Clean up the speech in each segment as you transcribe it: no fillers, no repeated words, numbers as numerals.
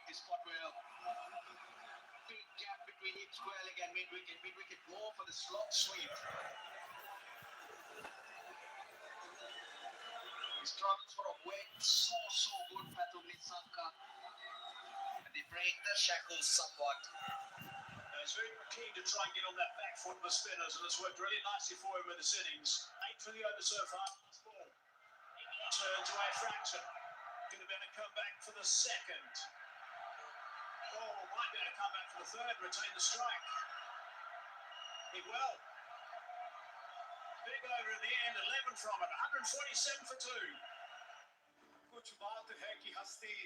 He spot where big gap between each square leg and mid-wicket. Mid-wicket more for the slot sweep. He struggles for a wet, so good Pathum Nissanka. And they break the shackles somewhat. He's very keen to try and get on that back foot of the spinners, and it's worked really nicely for him with the sittings. 8 for the over so far. Turn to a fraction. Going to be able to come back for the second. Oh, might be able to come back for the third, retain the strike. He will. Big over at the end, 11 from it, 147 for 2. कुछ बात है कि हस्ती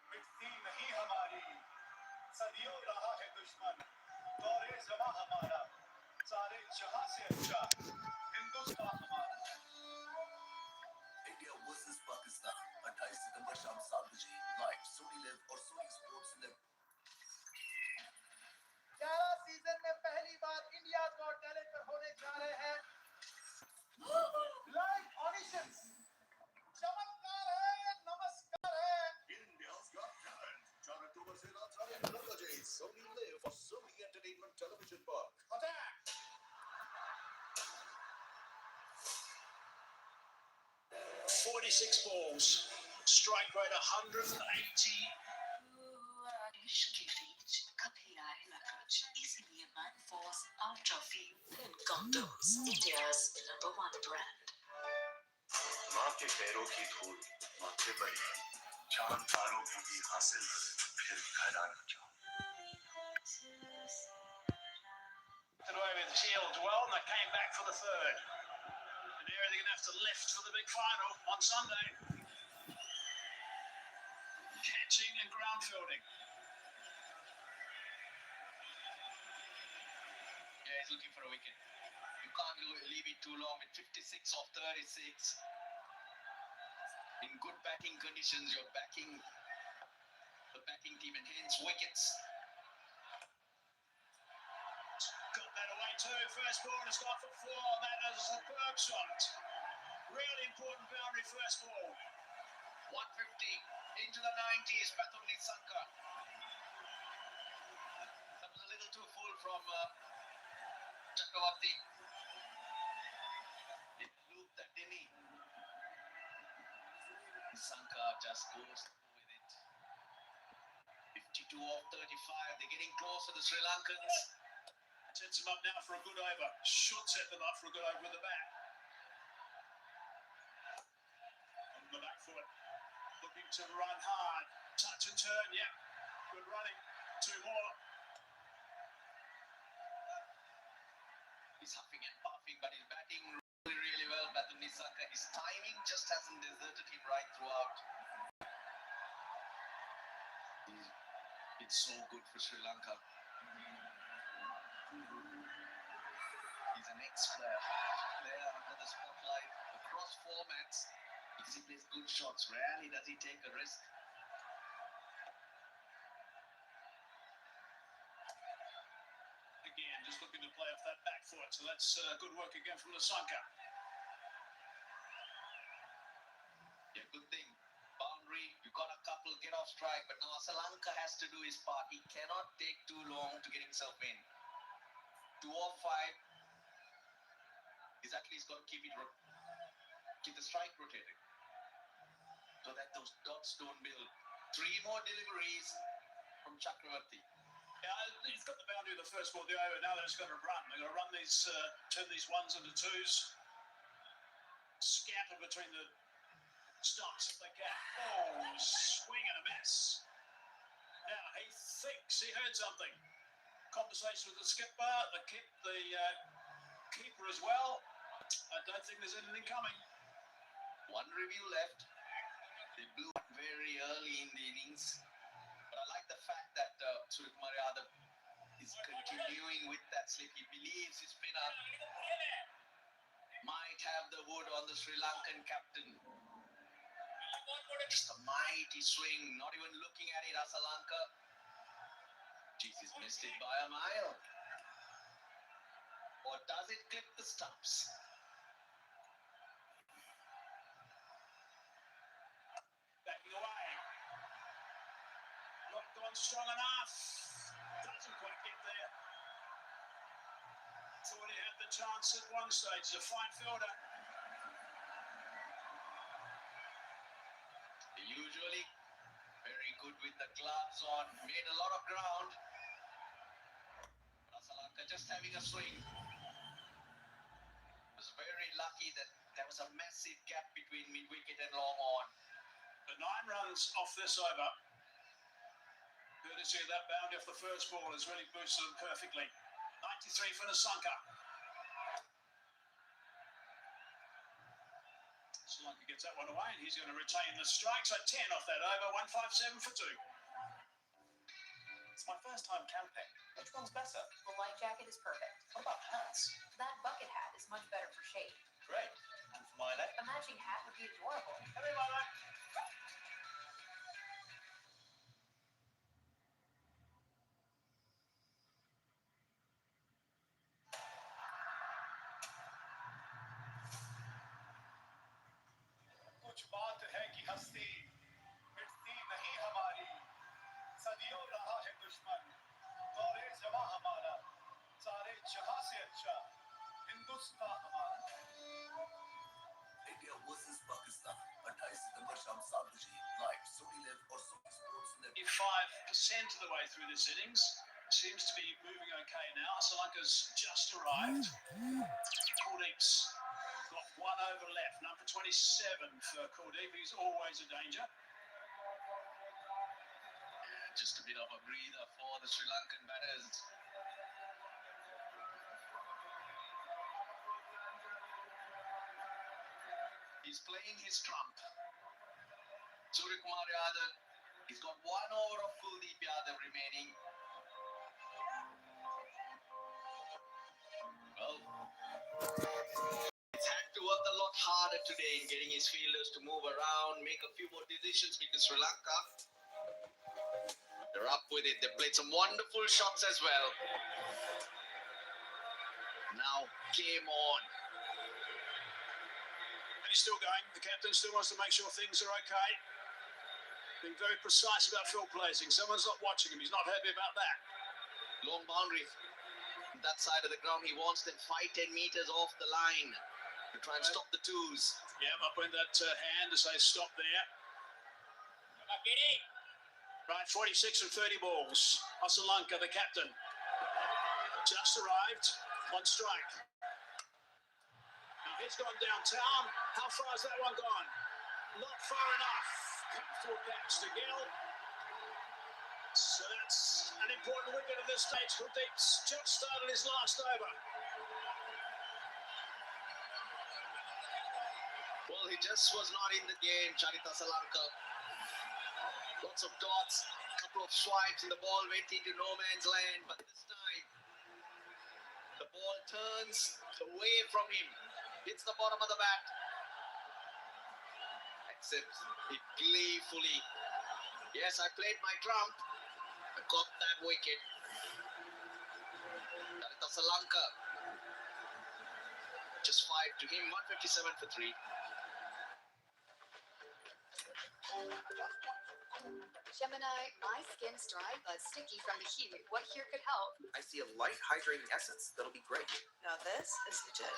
मिटती नहीं हमारी सदियों रहा है दुश्मन दौरे जमा हमारा सारे जहां से अच्छा हिंदुस्तान हमारा India versus Pakistan 28 सितंबर शाम 7 बजे लाइव सोनी लिव और सोनी स्पोर्ट्स लिव 11 सीजन में पहली बार इंडिया गॉट टैलेंट पर होने जा रहे हैं लाइव ऑडिशंस चमत्कार है नमस्कार है India's Got Talent 4 अक्टूबर से रात 9 बजे सोनी लिव और सोनी एंटरटेनमेंट टेलीविजन पर अटैक 46 balls. Strike rate 180. इश्क की रीच कभी आए न कुछ इसीलिए man falls out of you in condoms India's #1 brand माँ के पैरों की धूल माथे पर है चांद तारों को भी हासिल फिर घर आना चाहो Away with Shields well, and they came back for the third. And here they're going to have to lift for the big final on Sunday. Catching and ground fielding. Yeah, he's looking for a wicket. You can't leave it too long with 56 off 36. In good batting conditions, you're backing the batting team and hence wickets. Got that away too. First ball has got for 4. That is a superb shot. Really important boundary first ball. 150 into the 90s, Pathum Nissanka. That was a little too full from Chakravarti. It looped that, didn't he? Nissanka just goes with it. 52 off 35. They're getting close to the Sri Lankans. Sets him up now for a good over. Should set them up for a good over with the bat. On the back foot. Looking to run hard. Touch and turn, yeah. Good running. 2 more. He's huffing and puffing, but he's batting really well. Pathum Nissanka, his timing just hasn't deserted him right throughout. It's so good for Sri Lanka. He's an ex-player under the spotlight across formats because he plays good shots. Rarely does he take a risk. Again, just looking to play off that back foot. So that's good work again from Nissanka. Yeah, good thing. Boundary, you got a couple, get off strike, but now Sri Lanka has to do his part. He cannot take too long to get himself in. 2 off 5. He's at least got to keep the strike rotating so that those dots don't build. 3 more deliveries from Chakravarti. Yeah, he's got the boundary of the first ball, the over. Now they're just going to run. They're going to run these, turn these 1s into 2s. Scamper between the stumps if they can. Oh, swing and a miss. Now he thinks he heard something. Conversation with the skipper, the keeper as well. I don't think there's anything coming. 1 review left. They blew it very early in the innings. But I like the fact that Suryakumar Yadav is continuing with that slip. He believes his spinner might have the wood on the Sri Lankan captain. Just a mighty swing, not even looking at it, Asalanka. Jeez, he's missed it by a mile. Or does it clip the stumps? Backing away. Not strong enough. Doesn't quite get there. Thought he had the chance at one stage. He's a fine fielder. Usually very good with the gloves on, made a lot of ground. Lanka just having a swing. Was very lucky that there was a massive gap between mid-wicket and long on. The 9 runs off this over, courtesy of that boundary off the first ball, has really boosted them perfectly. 93 for Lanka. Lanka gets that one away, and he's going to retain the strike. So 10 off that over, 157 for 2. It's my first time camping. Which one's better? The light jacket is perfect. What about hats? That bucket hat is much better for shade. Great. And for my leg? A matching hat would be adorable. Hey, Mama. कुछ बात है कि हस्ती मिटती नहीं हमारी सदियों रहा है दुश्मन दौरे जमा हमारा सारे जहां से अच्छा हिंदुस्तान हमारा India versus Pakistan 28 सितंबर शाम 7 बजे लाइव सोनी लिव और Sony Sports Network 5% of the way through this innings. Seems to be moving okay now. Sri Lanka's just arrived. Kuldeep's got 1 over left. Number 27 for Kuldeep. He's always a danger. Yeah, just a bit of a breather for the Sri Lankan batters. He's playing his trump. Suryakumar Yadav, he's got 1 over of Kuldeep Yadav remaining. Well, he's had to work a lot harder today in getting his fielders to move around, make a few more decisions because Sri Lanka, they're up with it. They played some wonderful shots as well. Now, game on. And he's still going. The captain still wants to make sure things are okay. Being very precise about field placing. Someone's not watching him. He's not happy about that. Long boundary. That side of the ground, he wants them 5-10 meters off the line to try and stop the twos. Yeah, up went that hand to say stop there. Right, 46 from 30 balls. Sri Lanka, the captain, just arrived on strike. Now he's gone downtown. How far has that one gone? Not far enough. Comfortable catch to Gill. So that's an important wicket at this stage. Kuldeep's just started his last over. Well, he just was not in the game, Charita Salanka. Lots of dots, a couple of swipes, and the ball went into no man's land. But this time, the ball turns away from him, hits the bottom of the bat, accepts it gleefully. Yes, I played my trump. I got that wicket. Charita Salanka. Just 5 to him, 157 for 3. Gemini, my skin's dry but sticky from the heat. What here could help? I see a light hydrating essence that'll be great. Now this is legit.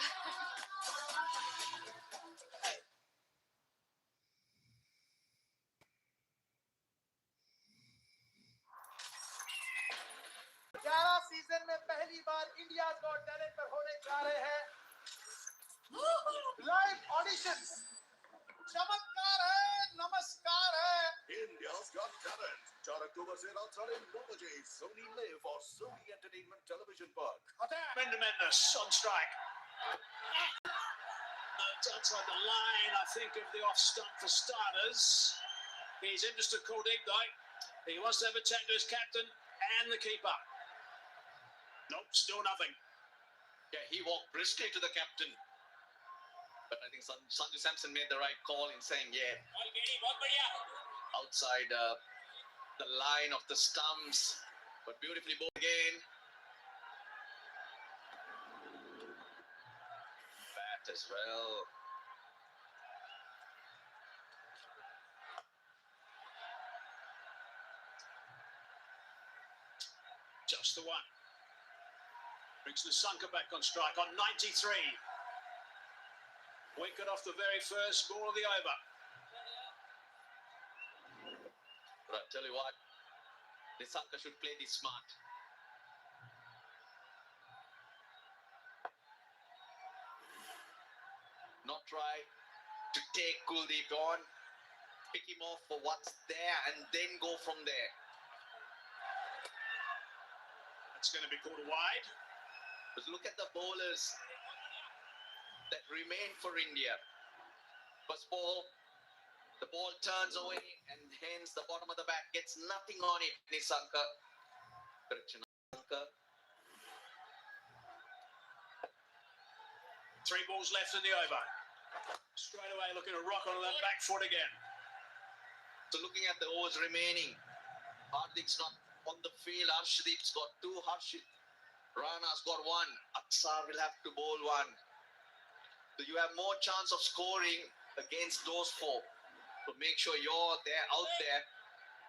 Season में पहली बार India got talent पर होने जा रहे हैं live auditions चमत्कार है नमस्कार है India's Got Talent 4 अक्टूबर से रात 9:30 बजे सोनी लिव और सोनी एंटरटेनमेंट टेलीविजन पर Tremendous on strike. Outside the line, I think, of the off stump for starters. He's interested Kuldeep though. He wants to have a chat to his captain and the keeper. Nope, still nothing. Yeah, he walked briskly to the captain. But I think Sanju Samson made the right call in saying, yeah, outside the line of the stumps. But beautifully bowled again. Bat as well. just the one. Brings Lanka back on strike on 93. Wicket off the very first ball of the over. But I tell you what, Lanka should play this smart. Not try to take Kuldeep on, pick him off for what's there, and then go from there. That's going to be called wide. But look at the bowlers that remain for India. First ball, the ball turns away, and hence the bottom of the bat gets nothing on it. Lanka. Correction, Lanka. 3 balls left in the over. Straight away looking to rock on that back foot again. So looking at the overs remaining, Hardik's not on the field. Arshdeep's got 2. Rana's got 1. Aksar will have to bowl 1. So you have more chance of scoring against those 4. So make sure you're there, out there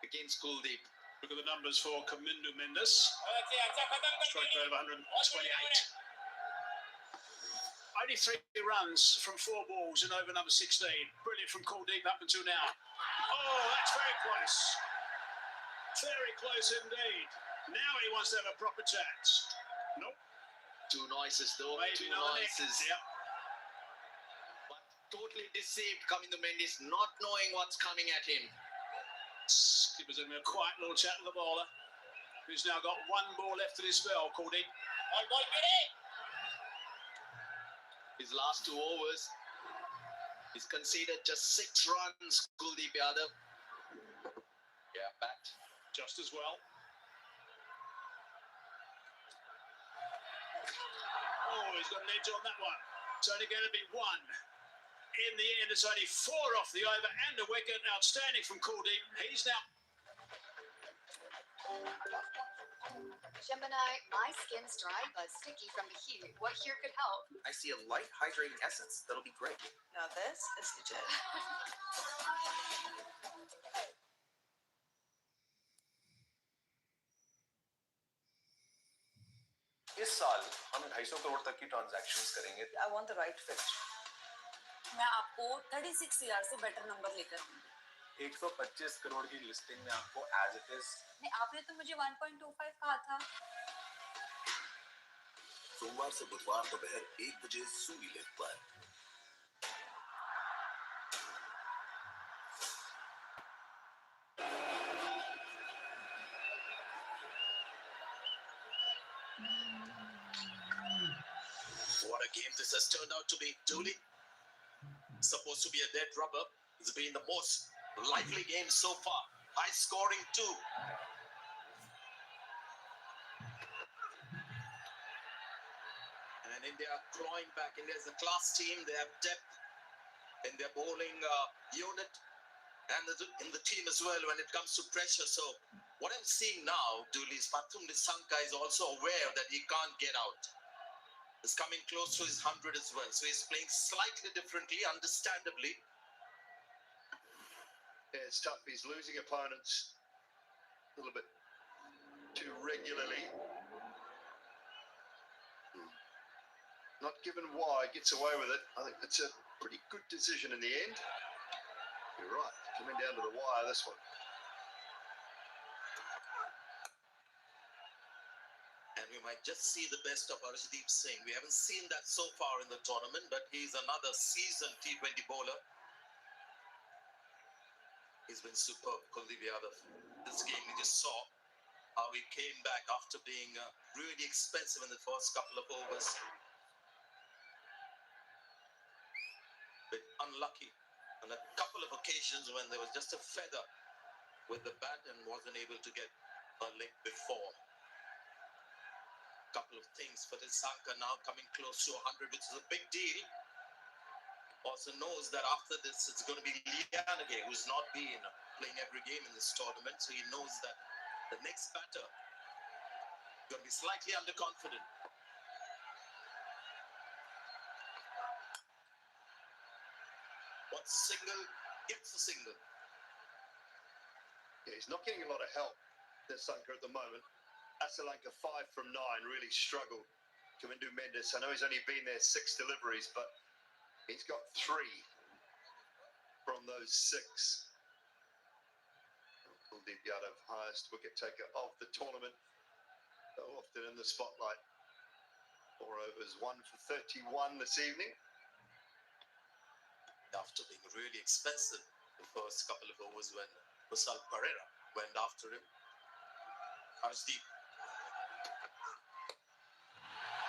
against Kuldeep. Look at the numbers for Kamindu Mendes. Strike rate of 128. Only 3 runs from 4 balls in over number 16. Brilliant from Kuldeep up until now. Oh, that's very close. Very close indeed. Now he wants to have a proper chance. Nope. 2 noises though. Maybe 2 another noises. Yep. But totally deceived Kamindu Mendes, not knowing what's coming at him. Skipper's having a quiet little chat with the bowler, who's now got 1 ball left in his spell, Kuldeep. His last 2 overs, he's conceded just 6 runs, Kuldeep Yadav. Yeah, bat. Just as well. Oh, he's got an edge on that one. It's only going to be 1. In the end, it's only 4 off the over and a wicket. Outstanding from Kuldeep. He's now... Gemini, my skin's dry but sticky from the heat. What here could help? I see a light hydrating essence that'll be great. Now this is legit. इस साल हम 250 करोड़ तक की transactions करेंगे. I want the right fit. मैं आपको 36 year से better number लेकर आऊंगी. 125 करोड़ की लिस्टिंग में आपको एज इट इज. नहीं, आपने तो मुझे 1.25 कहा था. सोमवार से बुधवार दोपहर 1 बजे सूरी लेख पर. What a game this has turned out to be, Dooley. Supposed to be a dead rubber. It's been the most lively game so far. High scoring too. And India clawing back. India's a class team. They have depth in their bowling unit and in the team as well when it comes to pressure. So what I'm seeing now, Dooley, is Pathum Nissanka is also aware that he can't get out. Is coming close to his 100 as well. So he's playing slightly differently, understandably. Yeah, it's tough. He's losing opponents a little bit too regularly. Not given why, gets away with it. I think it's a pretty good decision in the end. You're right, coming down to the wire, this one. And we might just see the best of Arshdeep Singh. We haven't seen that so far in the tournament, but he's another seasoned T20 bowler. He's been superb, Kuldeep Yadav. This game we just saw how he came back after being really expensive in the first couple of overs. Bit unlucky on a couple of occasions when there was just a feather with the bat and wasn't able to get a leg before. Couple of things for Nissanka now coming close to 100, which is a big deal. Also knows that after this it's going to be Lianage, who's not been playing every game in this tournament, so he knows that the next batter is going to be slightly underconfident. Wants a single, gets a single. Yeah, he's not getting a lot of help, Nissanka, at the moment. Lanka 5 from 9 really struggled. Kamindu Mendes, I know he's only been there 6 deliveries, but he's got 3 from those 6. Kuldeep Yadav, highest wicket taker of the tournament, so often in the spotlight. 4 overs, 1 for 31 this evening. After being really expensive the first couple of overs when Kusal Pereira went after him. Harshdeep.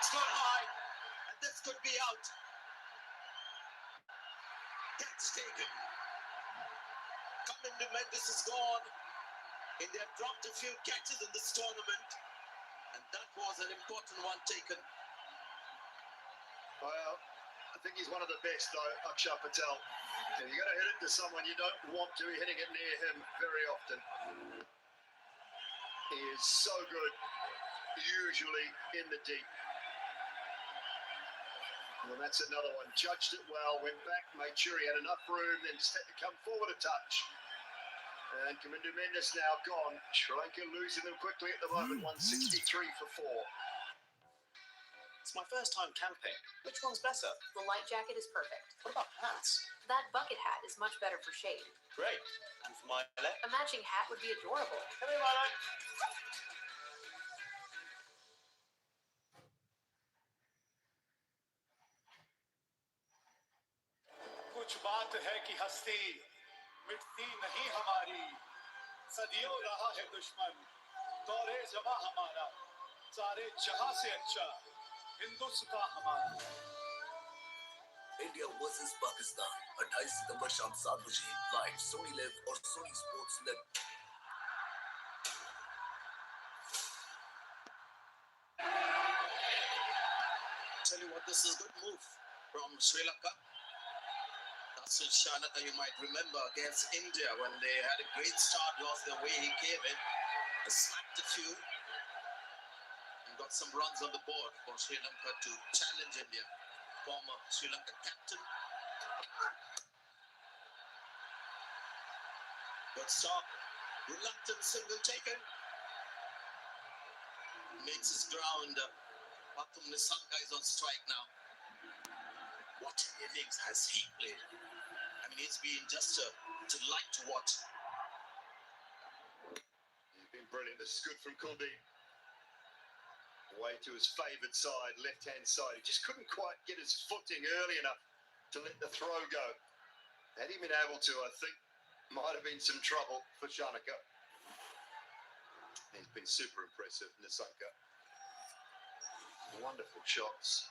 It's gone high, and this could be out. Catch taken. Kamindu Mendes is gone. India have dropped a few catches in this tournament, and that was an important one taken. Well, I think he's one of the best, though, Akshar Patel. If you're going to hit it to someone, you don't want to be hitting it near him very often. He is so good, usually in the deep. Well, that's another one. Judged it well, went back, made sure he had enough room, then just had to come forward a touch. And Kamindu Mendes now gone. Sri Lanka losing them quickly at the moment, 163 for 4. It's my first time camping. Which one's better? The light jacket is perfect. What about hats? That bucket hat is much better for shade. Great. And for my leg? A matching hat would be adorable. Come here, Milo. कुछ बात है कि हस्ती मिटती नहीं हमारी सदियों रहा है दुश्मन दौरे जमा हमारा सारे जहां से अच्छा हिंदुस्तान हमारा India versus Pakistan 28 सितंबर शाम 7 बजे लाइव सोनी लिव और Sony Sports net. Tell you what, this is a good move from Sri Lanka. Shanaka, you might remember against India when they had a great start, lost their way, he came in, slapped a few, and got some runs on the board for Sri Lanka to challenge India. Former Sri Lanka captain. Good stop. Reluctant single taken. Makes his ground. Pathum Nissanka is on strike now. What innings has he played? I mean, he's been just a delight to watch. He's been brilliant. This is good from Kuldeep. Away to his favoured side, left-hand side. He just couldn't quite get his footing early enough to let the throw go. Had he been able to, I think, might have been some trouble for Shanaka. He's been super impressive, Nissanka. Wonderful shots.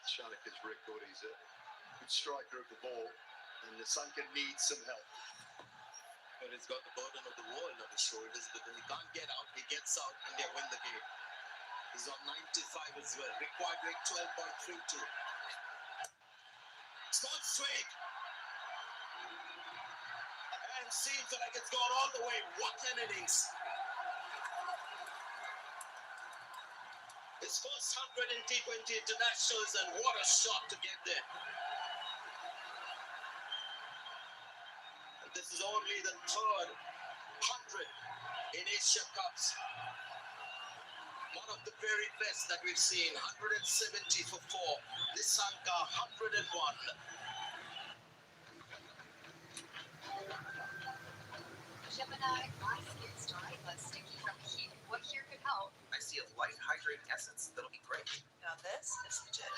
Shanaka's record, he's a good striker of the ball, and Nissanka needs some help. But he's got the burden of the world on his shoulders, but he can't get out. He gets out and they win the game. He's on 95 as well. Required rate 12.32. It's gone straight. And seems like it's gone all the way. What an innings. His first 100 in T20 internationals, and what a shot to get there. And this is only the third 100 in Asia Cups. One of the very best that we've seen. 170 for 4. Nissanka 101. Gemini, my skin's dry but sticky from the heat. What here could help? I see a light hydrating essence that'll be great. Now this is legit.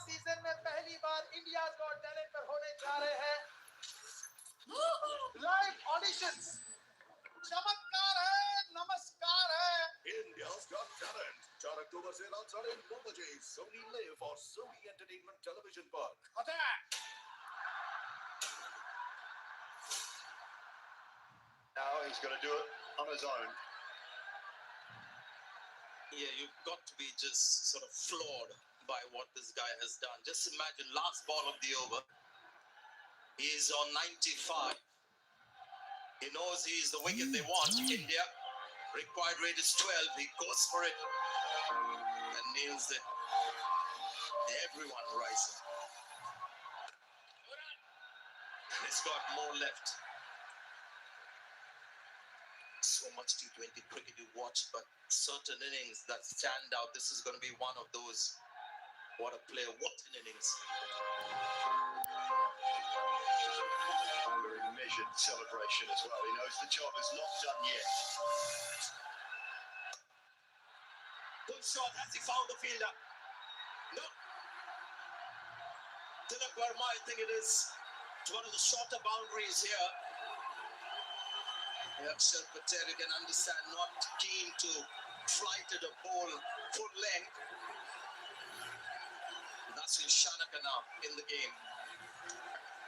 Season में पहली बार India got talent पर होने जा रहे हैं live auditions. चमत्कार है, नमस्कार है। India's Got Talent 4 अक्टूबर से रात 9:30 बजे सोनी लिव और सोनी एंटरटेनमेंट टेलीविजन पर। Attack. Now he's got to do it on his own. Yeah, you've got to be just sort of floored by what this guy has done. Just imagine, last ball of the over. He's on 95. He knows he's the wicket they want. India. Required rate is 12. He goes for it and nails it. Everyone rising. He's got more left. So much T20 cricket you watch, but certain innings that stand out. This is going to be one of those. What a player, what an innings. Very measured celebration as well. He knows the job is not done yet. Good shot. Has he found the fielder? No. Tilak Verma, I think it is. It's one of the shorter boundaries here. Akshar Patel, you can understand, not keen to fly to the ball full length. That's Shanaka now in the game.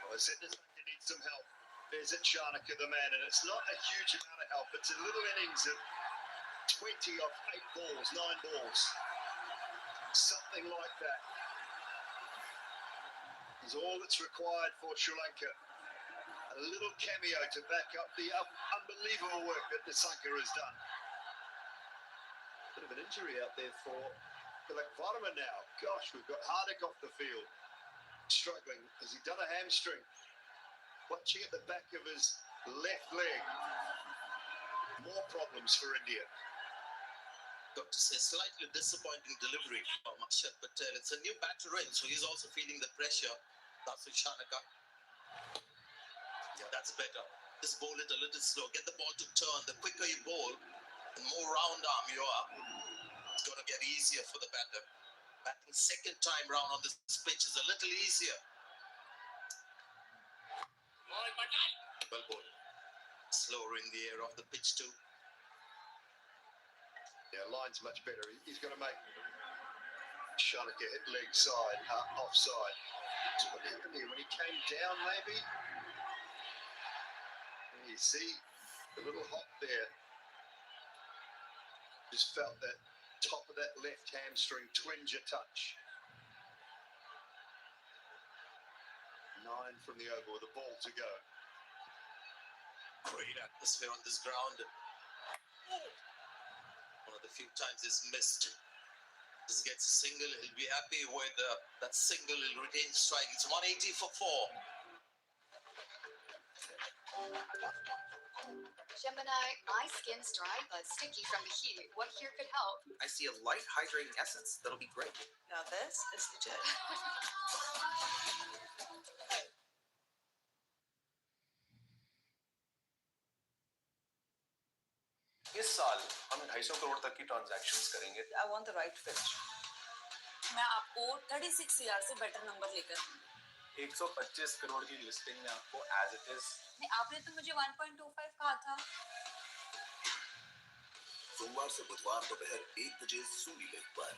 Well, I said this he needs some help. There's a Chanaka, the man, and it's not a huge amount of help. It's a little innings of 20 off 8 balls, 9 balls. Something like that is all that's required for Sri Lanka. A little cameo to back up the unbelievable work that Nissanka has done. Bit of an injury out there for Tilak Verma now. Gosh, we've got Hardik off the field. Struggling. Has he done a hamstring? Watching at the back of his left leg. More problems for India. Got to say, slightly disappointing delivery from Akshar Patel. It's a new batter in, so he's also feeling the pressure. That's Shanaka. Yeah, that's better. Just bowl it a little slow. Get the ball to turn. The quicker you bowl, the more round arm you are. It's going to get easier for the batter. Batting second time round on this pitch is a little easier. Well bowled. Slower in the air off the pitch too. Yeah, line's much better. He's going to make Shanaka hit leg side, offside. That's what happened here when he came down, maybe. You see the little hop there. Just felt that top of that left hamstring twinge a touch. 9 from the over with a ball to go. Great atmosphere on this ground. One of the few times he's missed. This gets a single, he'll be happy with that single, he'll retain strike. It's 180 for 4. Gemini, my skin's dry but sticky from the heat. What here could help? I see a light hydrating essence that'll be great. Now this is legit. इस साल हम 250 करोड़ तक की transactions करेंगे. I want the right pitch. मैं आपको 36 year से better number लेकर 125 करोड़ की लिस्टिंग में आपको एज इट इज. नहीं, आपने तो मुझे 1.25 कहा था. सोमवार से बुधवार दोपहर 1 बजे सोनी लिव पर.